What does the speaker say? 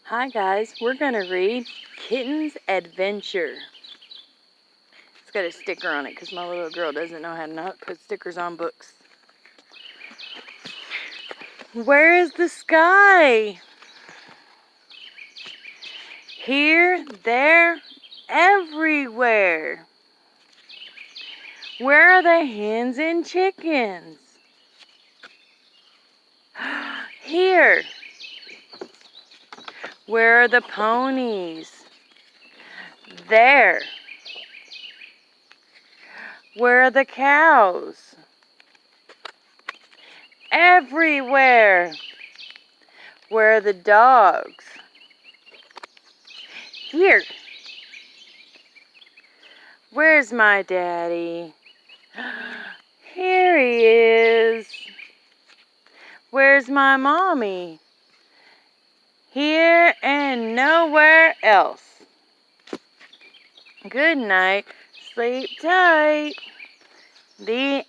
Hi guys, we're going to read Kitten's Adventure. It's got a sticker on it because my little girl doesn't know how to not put stickers on books. Where is the sky? Here, there, everywhere. Where are the hens and chickens? Here. Where are the ponies? There. Where are the cows? Everywhere. Where are the dogs? Here. Where's my daddy? Here he is. Where's my mommy? Here and nowhere else. Good night. Sleep tight. The